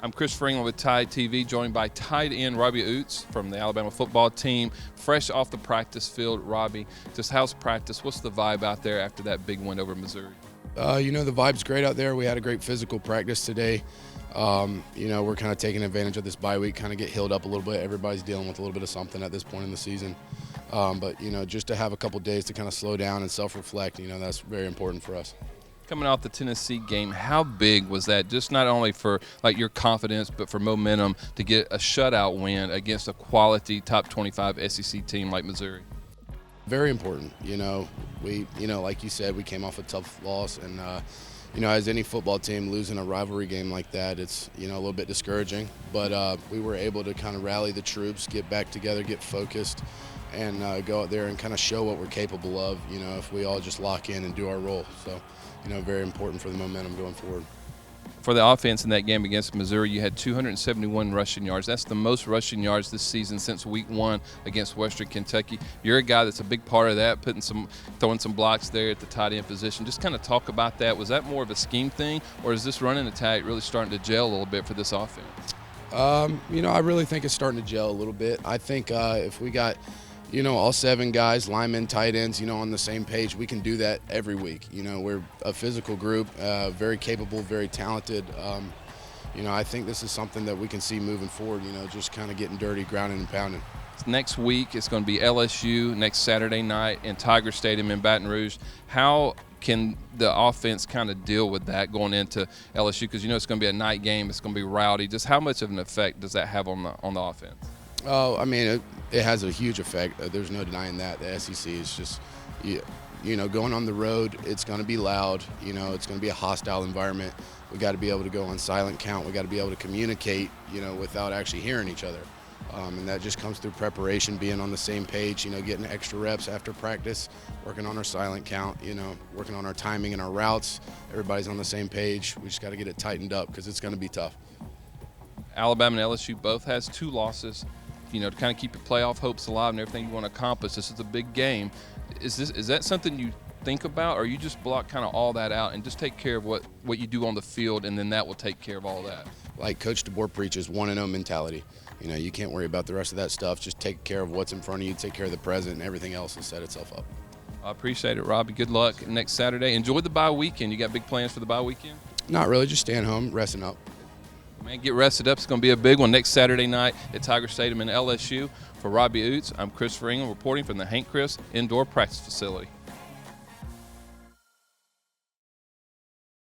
I'm Chris England with Tide TV, joined by tight end Robbie Ouzts from the Alabama football team. Fresh off the practice field, Robbie, just how's practice? What's the vibe out there after that big win over Missouri? The vibe's great out there. We had a great physical practice today. We're kind of taking advantage of this bye week, kind of get healed up a little bit. Everybody's dealing with a little bit of something at this point in the season. Just to have a couple days to kind of slow down and self-reflect, that's very important for us. Coming off the Tennessee game, how big was that? Just not only for your confidence, but for momentum to get a shutout win against a quality top 25 SEC team like Missouri. Very important. Like you said, we came off a tough loss, and as any football team, losing a rivalry game like that, it's a little bit discouraging. But we were able to kind of rally the troops, get back together, get focused, and go out there and kind of show what we're capable of. If we all just lock in and do our role. So, very important for the momentum going forward. For the offense in that game against Missouri, you had 271 rushing yards. That's the most rushing yards this season since week 1 against Western Kentucky. You're a guy that's a big part of that, throwing some blocks there at the tight end position. Just kind of talk about that. Was that more of a scheme thing, or is this running attack really starting to gel a little bit for this offense? I really think it's starting to gel a little bit. I think if we got all 7 guys, linemen, tight ends, on the same page, we can do that every week. We're a physical group, very capable, very talented. I think this is something that we can see moving forward, just kind of getting dirty, grounding and pounding. Next week, it's going to be LSU next Saturday night in Tiger Stadium in Baton Rouge. How can the offense kind of deal with that going into LSU? Because it's going to be a night game, it's going to be rowdy. Just how much of an effect does that have on the offense? Oh, it has a huge effect. There's no denying that. The SEC is just, going on the road, it's going to be loud. It's going to be a hostile environment. We got to be able to go on silent count. We got to be able to communicate, without actually hearing each other. And that just comes through preparation, being on the same page, getting extra reps after practice, working on our silent count, working on our timing and our routes. Everybody's on the same page. We just got to get it tightened up because it's going to be tough. Alabama and LSU both has 2 losses. To kind of keep your playoff hopes alive and everything you want to accomplish. This is a big game. Is that something you think about, or you just block kind of all that out and just take care of what you do on the field, and then that will take care of all that? Like Coach DeBoer preaches, 1-0 mentality. You can't worry about the rest of that stuff. Just take care of what's in front of you, take care of the present, and everything else will set itself up. I appreciate it, Robbie. Good luck next Saturday. Enjoy the bye weekend. You got big plans for the bye weekend? Not really, just staying home, resting up. Man, get rested up. It's going to be a big one next Saturday night at Tiger Stadium in LSU. For Robbie Ouzts, I'm Chris England reporting from the Hank Chris Indoor Practice Facility.